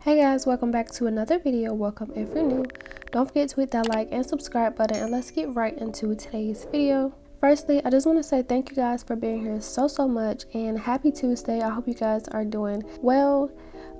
Hey guys, welcome back to another video. Welcome if you're new. Don't forget to hit that like and subscribe button, and let's get right into today's video. Firstly, I just want to say thank you guys for being here so much, and happy Tuesday. I hope you guys are doing well.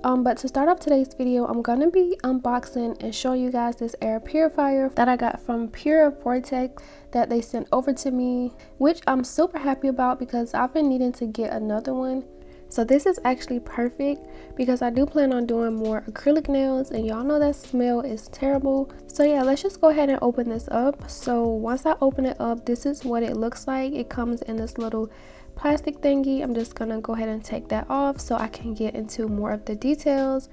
But to start off today's video, I'm gonna be unboxing and showing you guys this air purifier that I got from Purivortex that they sent over to me, which I'm super happy about because I've been needing to get another one. So this is actually perfect because I do plan on doing more acrylic nails, and y'all know that smell is terrible. So yeah, let's just go ahead and open this up. So once I open it up, this is what it looks like. It comes in this little plastic thingy. I'm just gonna go ahead and take that off so I can get into more of the details.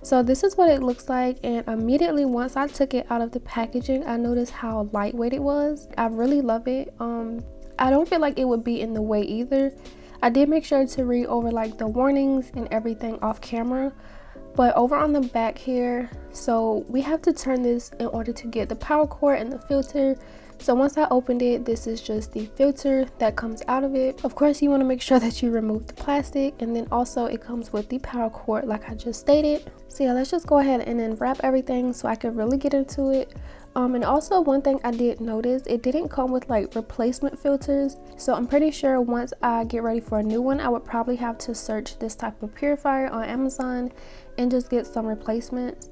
So this is what it looks like, and immediately once I took it out of the packaging, I noticed how lightweight it was. I really love it. I don't feel like it would be in the way either. I did make sure to read over like the warnings and everything off camera, but over on the back here, so we have to turn this in order to get the power cord and the filter. So once I opened it, this is just the filter that comes out of it. Of course, you want to make sure that you remove the plastic, and then also it comes with the power cord like I just stated. So yeah, let's just go ahead and then wrap everything so I can really get into it. And also one thing I did notice, it didn't come with like replacement filters. So I'm pretty sure once I get ready for a new one, I would probably have to search this type of purifier on Amazon and just get some replacements.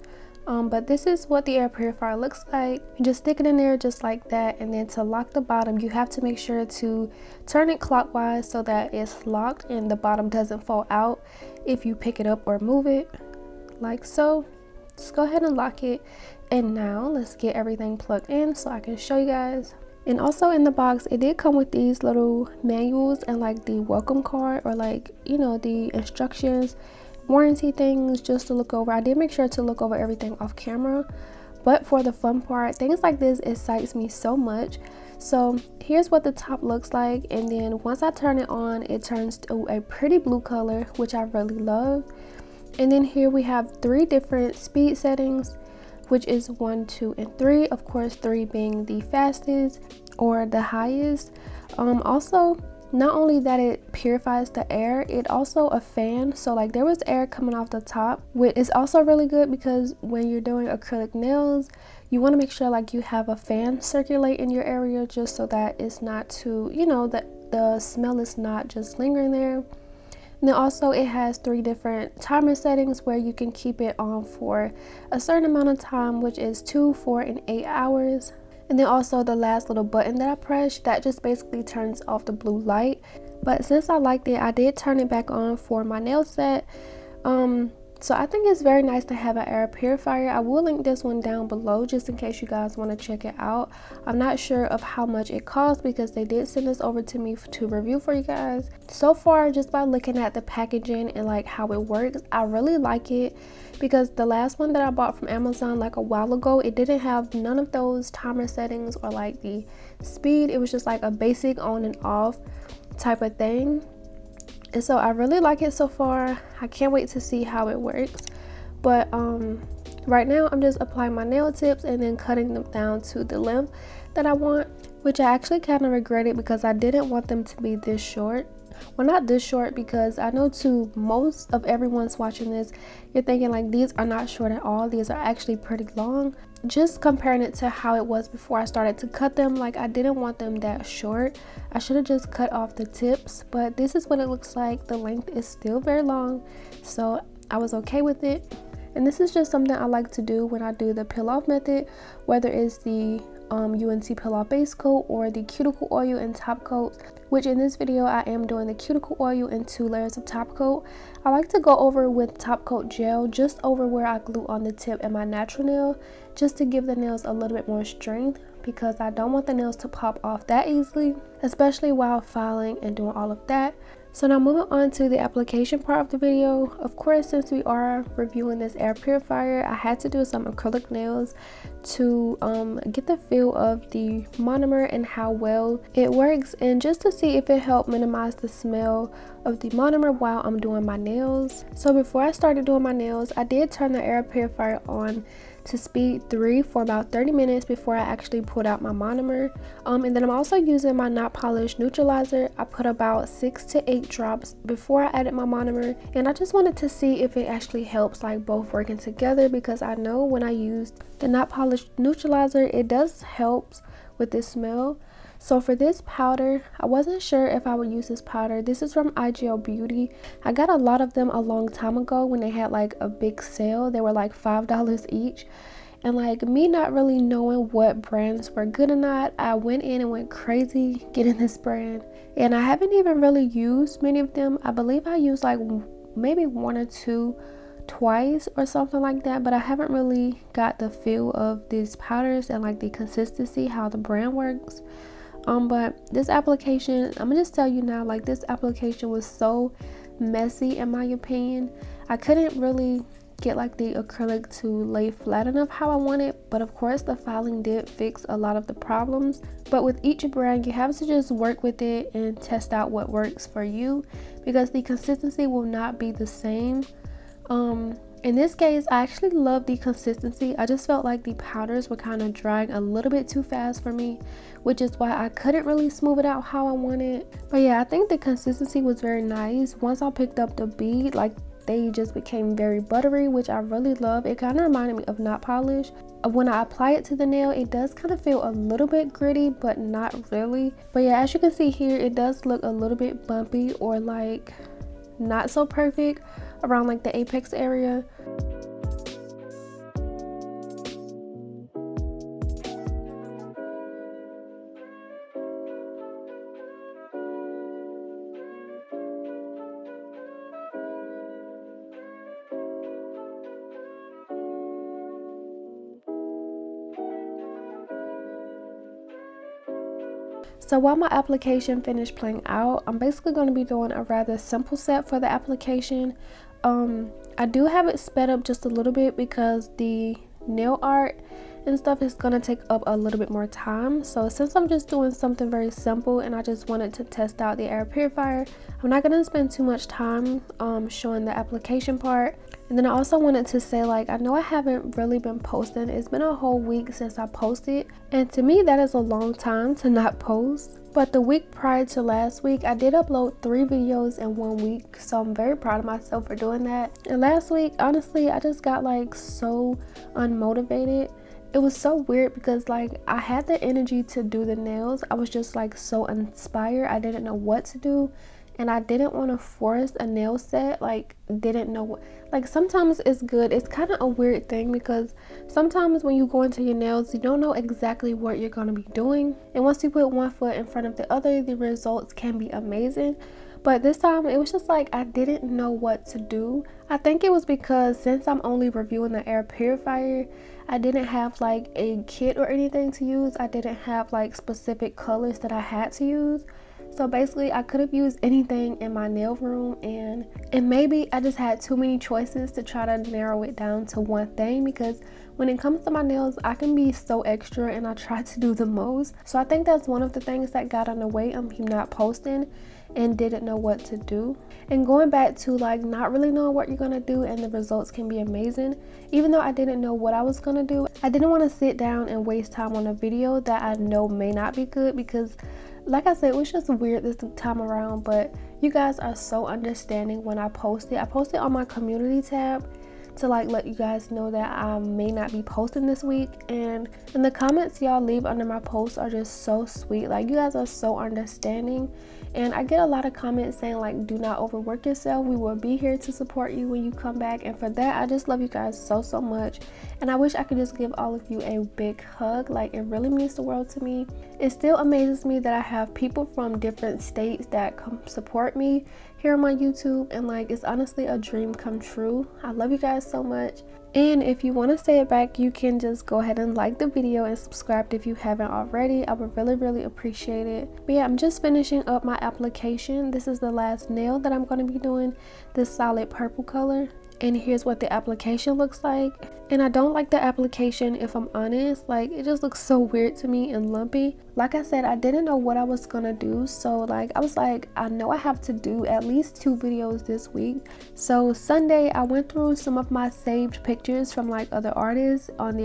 But this is what the air purifier looks like. You just stick it in there just like that, and then to lock the bottom, you have to make sure to turn it clockwise so that it's locked and the bottom doesn't fall out if you pick it up or move it, like so. Just go ahead and lock it, and now let's get everything plugged in so I can show you guys. And also in the box, it did come with these little manuals and like the welcome card, or like, you know, the instructions, warranty things just to look over. I did make sure to look over everything off camera, but for the fun part, things like this, it excites me so much. So here's what the top looks like, and then once I turn it on, it turns to a pretty blue color, which I really love. And then here we have 3 different speed settings, which is 1, 2, and 3. Of course, 3 being the fastest or the highest. Also, not only that it purifies the air, it also a fan. So like there was air coming off the top, which is also really good because when you're doing acrylic nails, you want to make sure like you have a fan circulate in your area, just so that it's not too, you know, that the smell is not just lingering there. And then also it has 3 different timer settings where you can keep it on for a certain amount of time, which is 2, 4, and 8 hours. And then also the last little button that I pressed, that just basically turns off the blue light. But since I liked it, I did turn it back on for my nail set. So I think it's very nice to have an air purifier. I will link this one down below just in case you guys want to check it out. I'm not sure of how much it costs because they did send this over to me to review for you guys. So far, just by looking at the packaging and like how it works, I really like it, because the last one that I bought from Amazon like a while ago, it didn't have none of those timer settings or like the speed. It was just like a basic on and off type of thing. And so I really like it so far. I can't wait to see how it works. But right now I'm just applying my nail tips and then cutting them down to the length that I want, which I actually kind of regretted because I didn't want them to be this short. Well, not this short, because I know to most of everyone's watching this, you're thinking like these are not short at all. These are actually pretty long. Just comparing it to how it was before I started to cut them, like I didn't want them that short. I should have just cut off the tips, but this is what it looks like. The length is still very long, so I was okay with it. And this is just something I like to do when I do the peel off method, whether it's the UNC peel off base coat or the cuticle oil and top coat, which in this video I am doing the cuticle oil and 2 layers of top coat. I like to go over with top coat gel just over where I glue on the tip and my natural nail, just to give the nails a little bit more strength, because I don't want the nails to pop off that easily, especially while filing and doing all of that. So now moving on to the application part of the video. Of course, since we are reviewing this air purifier, I had to do some acrylic nails to get the feel of the monomer and how well it works, and just to see if it helped minimize the smell of the monomer while I'm doing my nails. So before I started doing my nails, I did turn the air purifier on to speed 3 for about 30 minutes before I actually put out my monomer. And then I'm also using my not polished neutralizer. I put about 6 to 8 drops before I added my monomer, and I just wanted to see if it actually helps like both working together, because I know when I used the not polished neutralizer it does help with this smell. So for this powder, I wasn't sure if I would use this powder. This is from IGL Beauty. I got a lot of them a long time ago when they had like a big sale. They were like $5 each. And like me not really knowing what brands were good or not, I went in and went crazy getting this brand. And I haven't even really used many of them. I believe I used like maybe 1 or 2 twice or something like that, but I haven't really got the feel of these powders and like the consistency, how the brand works. But this application, I'm gonna just tell you now, like this application was so messy in my opinion. I couldn't really get like the acrylic to lay flat enough how I wanted, but of course the filing did fix a lot of the problems. But with each brand you have to just work with it and test out what works for you, because the consistency will not be the same. In this case, I actually love the consistency. I just felt like the powders were kind of drying a little bit too fast for me, which is why I couldn't really smooth it out how I wanted. But yeah, I think the consistency was very nice. Once I picked up the bead, like they just became very buttery, which I really love. It kind of reminded me of not polished. When I apply it to the nail, it does kind of feel a little bit gritty, but not really. But yeah, as you can see here, it does look a little bit bumpy or like not so perfect around like the apex area. So while my application finished playing out, I'm basically going to be doing a rather simple set for the application. I do have it sped up just a little bit because the nail art and stuff is going to take up a little bit more time. So since I'm just doing something very simple and I just wanted to test out the air purifier, I'm not going to spend too much time showing the application part. And then I also wanted to say, like, I know I haven't really been posting. It's been a whole week since I posted, and to me that is a long time to not post. But the week prior to last week, I did upload 3 videos in 1 week, so I'm very proud of myself for doing that. And last week, honestly, I just got like so unmotivated. It was so weird because like I had the energy to do the nails. I was just like so inspired. I didn't know what to do, and I didn't want to force a nail set. Like didn't know what, like sometimes it's good. It's kind of a weird thing because sometimes when you go into your nails, you don't know exactly what you're going to be doing, and once you put one foot in front of the other, the results can be amazing. But this time it was just like I didn't know what to do. I think it was because since I'm only reviewing the air purifier, I didn't have like a kit or anything to use. I didn't have like specific colors that I had to use. So basically I could have used anything in my nail room, and maybe I just had too many choices to try to narrow it down to one thing, because when it comes to my nails I can be so extra and I try to do the most. So I think that's one of the things that got in the way of me not posting and didn't know what to do. And going back to like not really knowing what you're gonna do and the results can be amazing, even though I didn't know what I was gonna do, I didn't want to sit down and waste time on a video that I know may not be good, because like I said, it was just weird this time around. But you guys are so understanding when I post it. I posted on my community tab to like let you guys know that I may not be posting this week, and the comments y'all leave under my posts are just so sweet. Like you guys are so understanding, and I get a lot of comments saying like, do not overwork yourself, we will be here to support you when you come back. And for that, I just love you guys so much, and I wish I could just give all of you a big hug. Like it really means the world to me. It still amazes me that I have people from different states that come support me here on my YouTube, and like it's honestly a dream come true. I love you guys so much. And if you want to say it back, you can just go ahead and like the video and subscribe if you haven't already. I would really appreciate it. But yeah, I'm just finishing up my application. This is the last nail that I'm going to be doing, this solid purple color. and here's what the application looks like. And I don't like the application, if I'm honest. Like, it just looks so weird to me and lumpy. Like I said, I didn't know what I was gonna do, so like I was like, I know I have to do at least 2 videos this week. So Sunday I went through some of my saved pictures from like other artists on the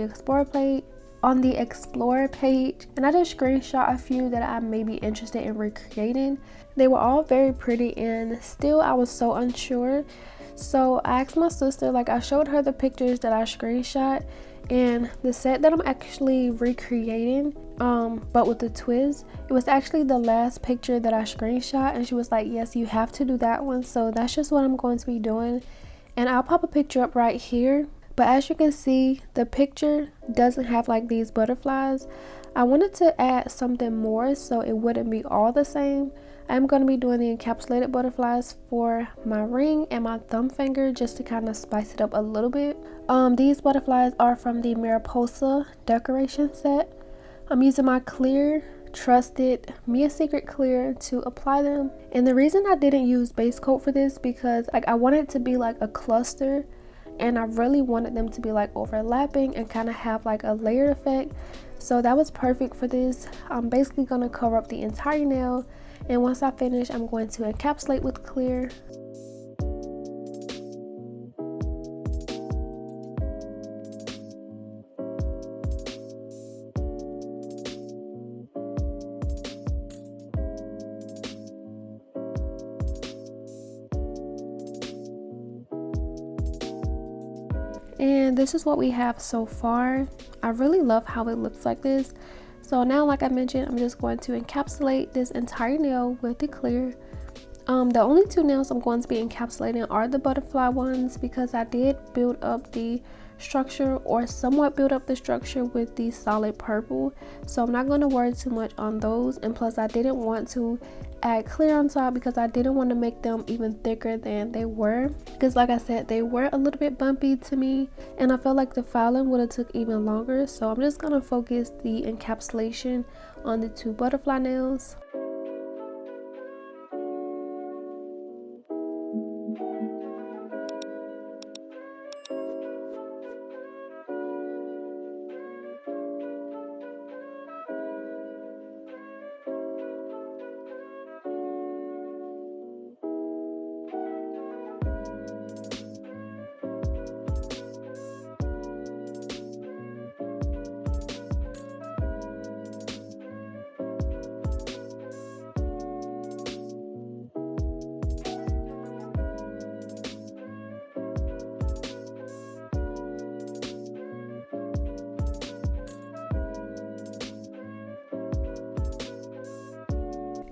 Explorer page, and I just screenshot a few that I may be interested in recreating. They were all very pretty, and still I was so unsure. So I asked my sister, like I showed her the pictures that I screenshot, and the set that I'm actually recreating, but with the twist, it was actually the last picture that I screenshot, and she was like, yes, you have to do that one. So that's just what I'm going to be doing, and I'll pop a picture up right here. But as you can see, the picture doesn't have like these butterflies. I wanted to add something more so it wouldn't be all the same. I'm going to be doing the encapsulated butterflies for my ring and my thumb finger, just to kind of spice it up a little bit. These butterflies are from the Mariposa decoration set. I'm using my clear, trusted Mia Secret clear to apply them. And the reason I didn't use base coat for this, because like I wanted it to be like a cluster, and I really wanted them to be like overlapping and kind of have like a layered effect. So that was perfect for this. I'm basically going to cover up the entire nail, and once I finish, I'm going to encapsulate with clear. And this is what we have so far. I really love how it looks like this. So now, like I mentioned, I'm just going to encapsulate this entire nail with the clear. The only 2 nails I'm going to be encapsulating are the butterfly ones, because I did build up the structure, or somewhat build up the structure, with the solid purple. So I'm not going to worry too much on those, and plus I didn't want to add clear on top because I didn't want to make them even thicker than they were, because like I said, they were a little bit bumpy to me, and I felt like the filing would have took even longer. So I'm just going to focus the encapsulation on the 2 butterfly nails.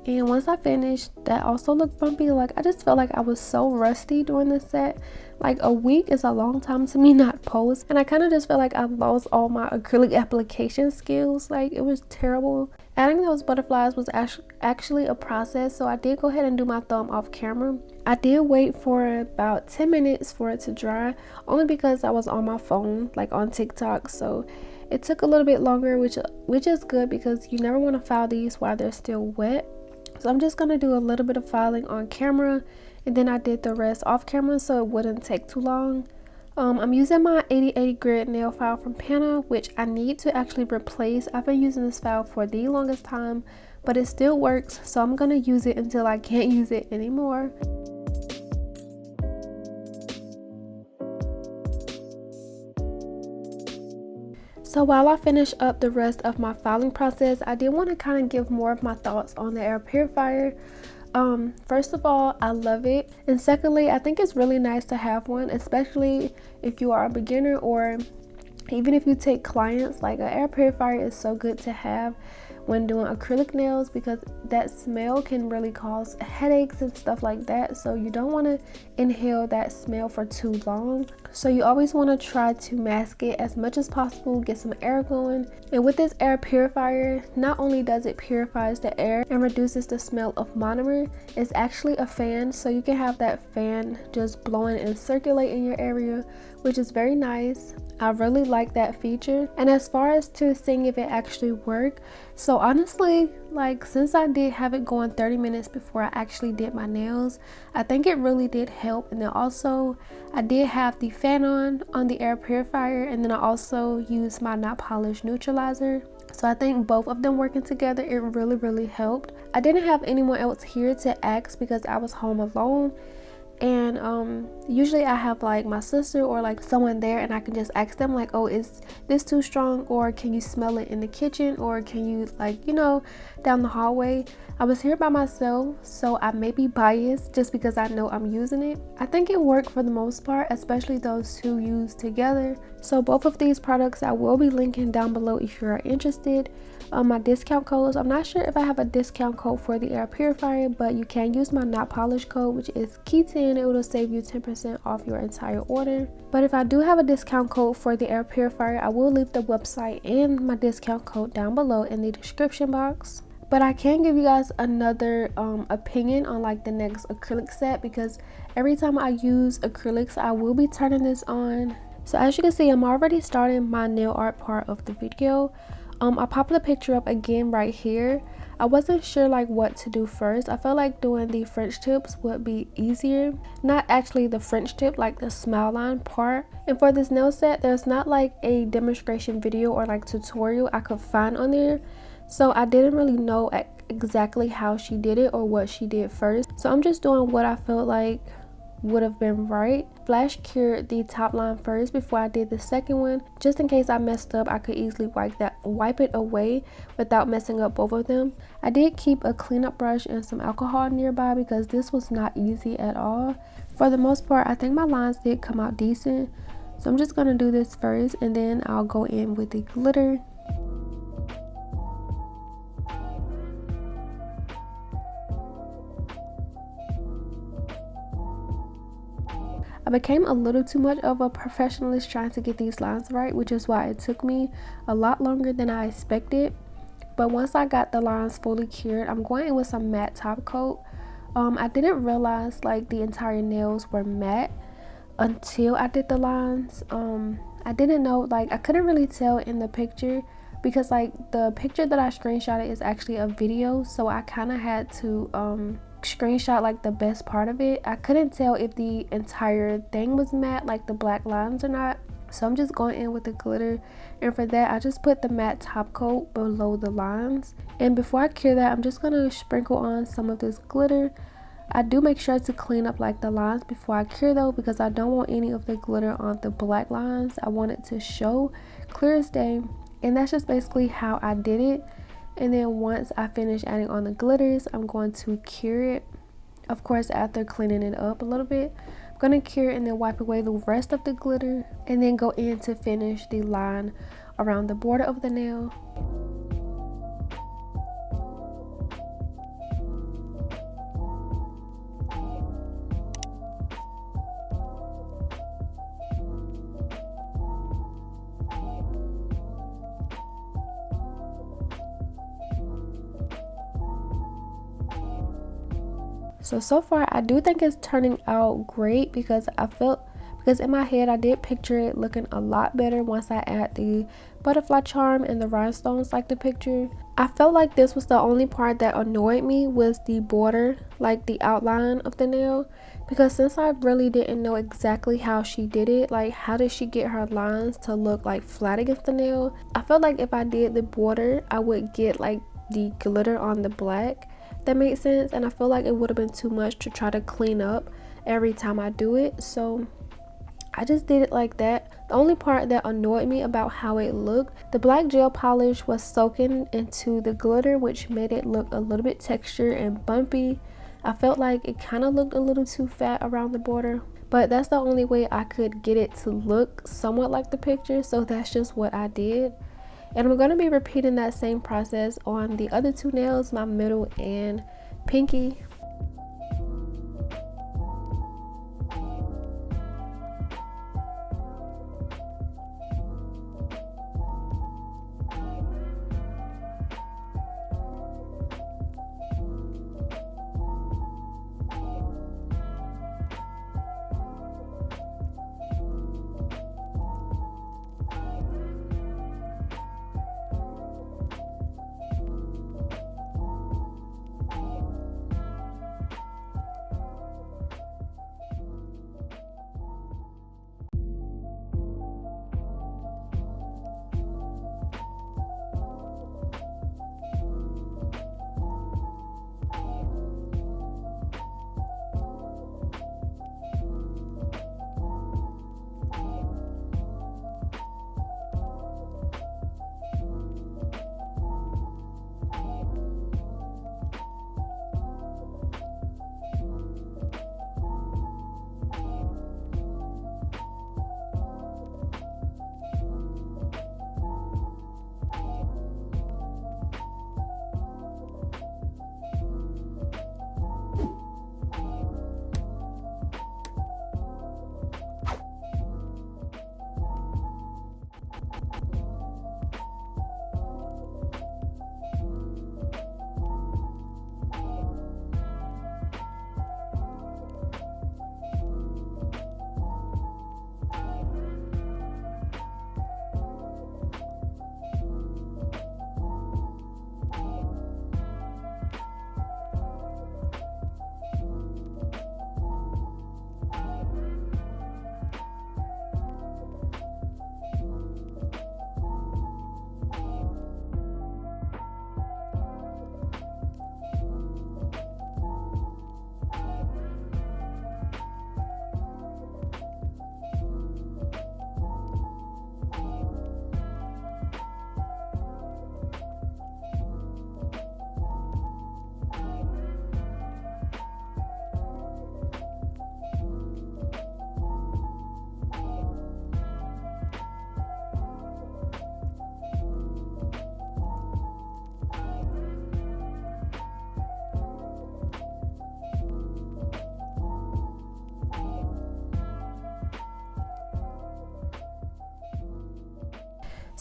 And once I finished, that also looked bumpy. Like, I just felt like I was so rusty doing this set. Like, a week is a long time to me not post, and I kind of just felt like I lost all my acrylic application skills. Like, it was terrible. Adding those butterflies was actually a process, so I did go ahead and do my thumb off camera. I did wait for about 10 minutes for it to dry, only because I was on my phone, like on TikTok, so it took a little bit longer, which is good, because you never want to file these while they're still wet. So I'm just going to do a little bit of filing on camera, and then I did the rest off camera so it wouldn't take too long. I'm using my 8080 grit nail file from Pana, which I need to actually replace. I've been using this file for the longest time, but it still works, so I'm going to use it until I can't use it anymore. So while I finish up the rest of my filing process, I did want to kind of give more of my thoughts on the air purifier. First of all, I love it, and secondly, I think it's really nice to have one, especially if you are a beginner, or even if you take clients. Like, an air purifier is so good to have when doing acrylic nails, because that smell can really cause headaches and stuff like that, so you don't want to inhale that smell for too long. So you always want to try to mask it as much as possible, get some air going. And with this air purifier, not only does it purifies the air and reduces the smell of monomer, it's actually a fan, so you can have that fan just blowing and circulate in your area, which is very nice. I really like that feature. And as far as to seeing if it actually worked, so honestly, like since I did have it going 30 minutes before I actually did my nails, I think it really did help. And then also I did have the fan on the air purifier, and then I also used my nail polish neutralizer. So I think both of them working together, it really helped. I didn't have anyone else here to ask because I was home alone. And usually I have like my sister or like someone there, and I can just ask them like, oh, is this too strong, or can you smell it in the kitchen, or can you, like, you know, down the hallway. I was here by myself, so I may be biased just because I know I'm using it. I think it worked for the most part, especially those two used together. So both of these products I will be linking down below if you are interested. My discount codes, I'm not sure if I have a discount code for the air purifier, but you can use my nail polish code, which is key10. It will save you 10% off your entire order. But if I do have a discount code for the air purifier, I will leave the website and my discount code down below in the description box. But I can give you guys another opinion on like the next acrylic set, because every time I use acrylics I will be turning this on. So as you can see, I'm already starting my nail art part of the video. I popped the picture up again right here. I wasn't sure like what to do first. I felt like doing the French tips would be easier. Not actually the French tip, like the smile line part. And for this nail set, there's not like a demonstration video or like tutorial I could find on there. So I didn't really know exactly how she did it or what she did first. So I'm just doing what I felt like would have been right. Flash cured the top line first before I did the second one, just in case I messed up. I could easily wipe it away without messing up both of them. I did keep a cleanup brush and some alcohol nearby because this was not easy at all. For the most part, I think my lines did come out decent, so I'm just gonna do this first and then I'll go in with the glitter. I became a little too much of a professionalist trying to get these lines right, which is why it took me a lot longer than I expected. But once I got the lines fully cured, I'm going in with some matte top coat. I didn't realize like the entire nails were matte until I did the lines. I didn't know, like I couldn't really tell in the picture because like the picture that I screenshotted is actually a video, so I kind of had to screenshot like the best part of it. I couldn't tell if the entire thing was matte, like the black lines, or not. So I'm just going in with the glitter, and for that I just put the matte top coat below the lines. And before I cure that, I'm just gonna sprinkle on some of this glitter. I do make sure to clean up like the lines before I cure though, because I don't want any of the glitter on the black lines. I want it to show clear as day, and that's just basically how I did it. And then once I finish adding on the glitters, I'm going to cure it. Of course, after cleaning it up a little bit, I'm going to cure it and then wipe away the rest of the glitter, and then go in to finish the line around the border of the nail. So far I do think it's turning out great, because in my head I did picture it looking a lot better once I add the butterfly charm and the rhinestones like the picture. I felt like this was the only part that annoyed me, was the border, like the outline of the nail, because since I really didn't know exactly how she did it, like how did she get her lines to look like flat against the nail, I felt like if I did the border I would get like the glitter on the black. That makes sense, and I feel like it would have been too much to try to clean up every time I do it, so I just did it like that. The only part that annoyed me about how it looked, the black gel polish was soaking into the glitter, which made it look a little bit textured and bumpy. I felt like it kind of looked a little too fat around the border, but that's the only way I could get it to look somewhat like the picture, so that's just what I did. And I'm going to be repeating that same process on the other two nails, my middle and pinky.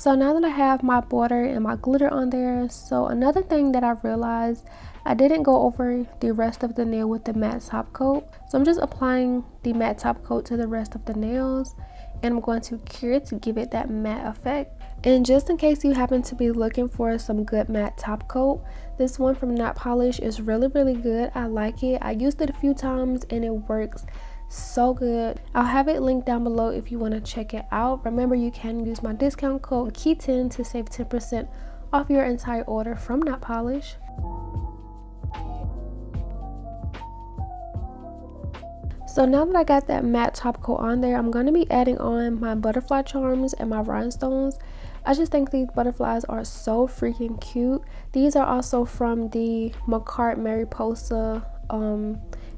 So now that I have my border and my glitter on there, so another thing that I realized, I didn't go over the rest of the nail with the matte top coat. So I'm just applying the matte top coat to the rest of the nails, and I'm going to cure it to give it that matte effect. And just in case you happen to be looking for some good matte top coat, this one from Not Polish is really good. I like it. I used it a few times and it works so good. I'll have it linked down below if you want to check it out. Remember, you can use my discount code KEY10 to save 10% off your entire order from Not Polish. So now that I got that matte top coat on there, I'm going to be adding on my butterfly charms and my rhinestones. I just think these butterflies are so freaking cute. These are also from the makartt mariposa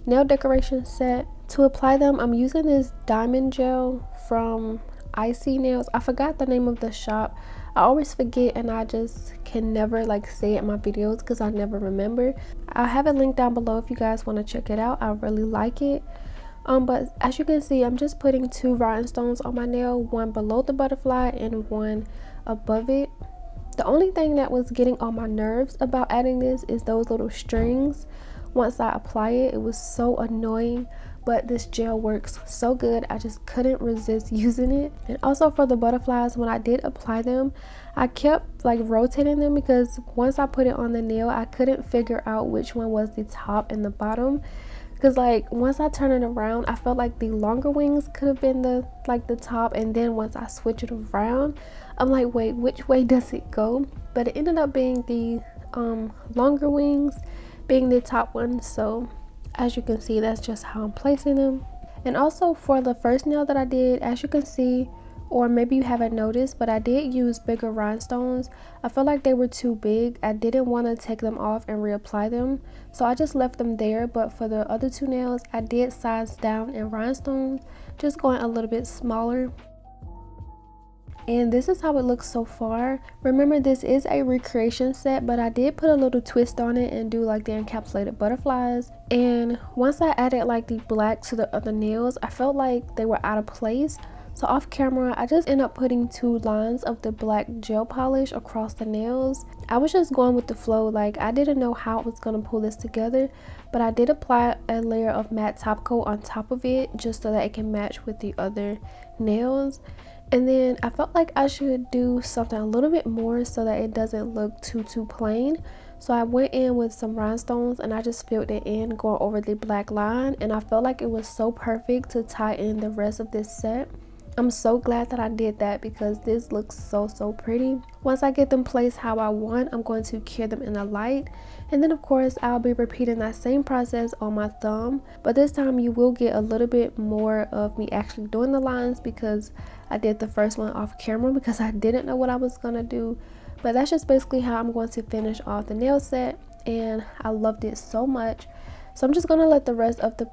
nail decoration set. To apply them, I'm using this diamond gel from Icy Nails. I forgot the name of the shop. I always forget and I just can never like say it in my videos because I never remember. I'll have it linked down below if you guys want to check it out. I really like it. But as you can see, I'm just putting 2 rhinestones on my nail, one below the butterfly and one above it. The only thing that was getting on my nerves about adding this is those little strings. Once I apply it, it was so annoying, but this gel works so good. I just couldn't resist using it. And also for the butterflies, when I did apply them, I kept like rotating them because once I put it on the nail, I couldn't figure out which one was the top and the bottom. Because like once I turn it around, I felt like the longer wings could have been the top, and then once I switch it around, I'm like, wait, which way does it go? But it ended up being the longer wings being the top one. So as you can see, that's just how I'm placing them. And also for the first nail that I did, as you can see, or maybe you haven't noticed, but I did use bigger rhinestones. I felt like they were too big. I didn't want to take them off and reapply them, so I just left them there. But for the other 2 nails, I did size down in rhinestones, just going a little bit smaller. And this is how it looks so far. Remember, this is a recreation set, but I did put a little twist on it and do like the encapsulated butterflies. And once I added like the black to the other nails, I felt like they were out of place. So off camera, I just ended up putting 2 lines of the black gel polish across the nails. I was just going with the flow. Like, I didn't know how I was going to pull this together, but I did apply a layer of matte top coat on top of it just so that it can match with the other nails. And then I felt like I should do something a little bit more so that it doesn't look too plain. So I went in with some rhinestones and I just filled it in, going over the black line, and I felt like it was so perfect to tie in the rest of this set. I'm so glad that I did that because this looks so pretty. Once I get them placed how I want, I'm going to cure them in the light, and then of course I'll be repeating that same process on my thumb, but this time you will get a little bit more of me actually doing the lines because I did the first one off camera because I didn't know what I was gonna do. But that's just basically how I'm going to finish off the nail set, and I loved it so much. So I'm just gonna let the rest of the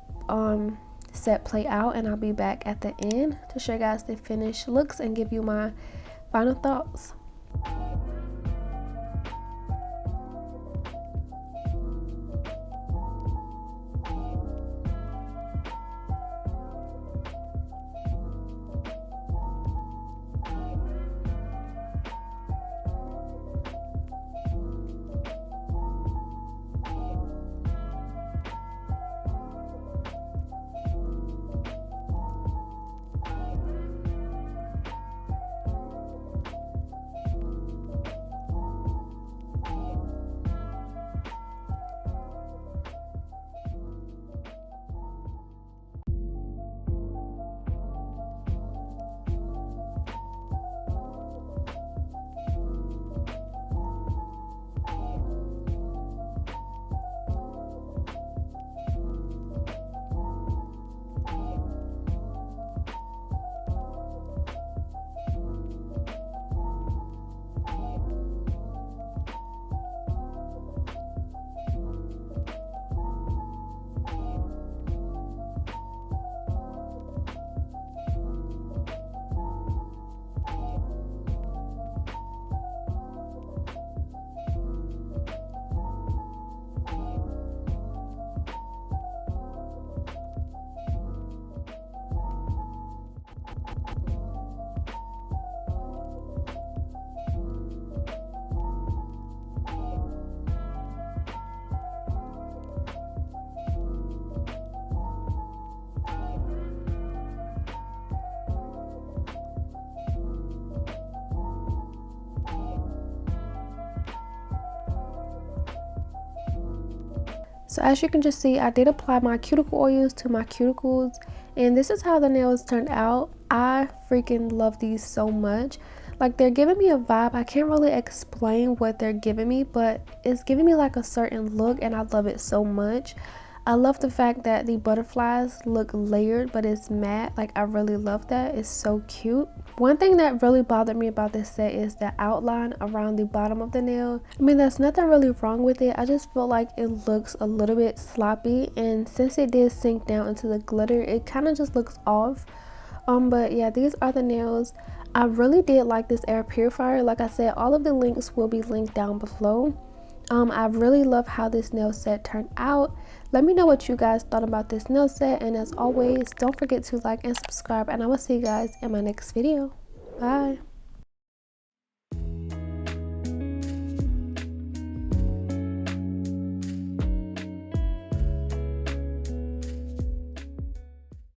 set play out, and I'll be back at the end to show you guys the finished looks and give you my final thoughts. So as you can just see, I did apply my cuticle oils to my cuticles, and this is how the nails turned out. I freaking love these so much. Like, they're giving me a vibe. I can't really explain what they're giving me, but it's giving me like a certain look, and I love it so much. I love the fact that the butterflies look layered, but it's matte. Like, I really love that. It's so cute. One thing that really bothered me about this set is the outline around the bottom of the nail. I mean, there's nothing really wrong with it. I just feel like it looks a little bit sloppy, and since it did sink down into the glitter, it kind of just looks off. But yeah, these are the nails. I really did like this air purifier. Like I said, all of the links will be linked down below. I really love how this nail set turned out. Let me know what you guys thought about this nail set, and as always, don't forget to like and subscribe, and I will see you guys in my next video. Bye.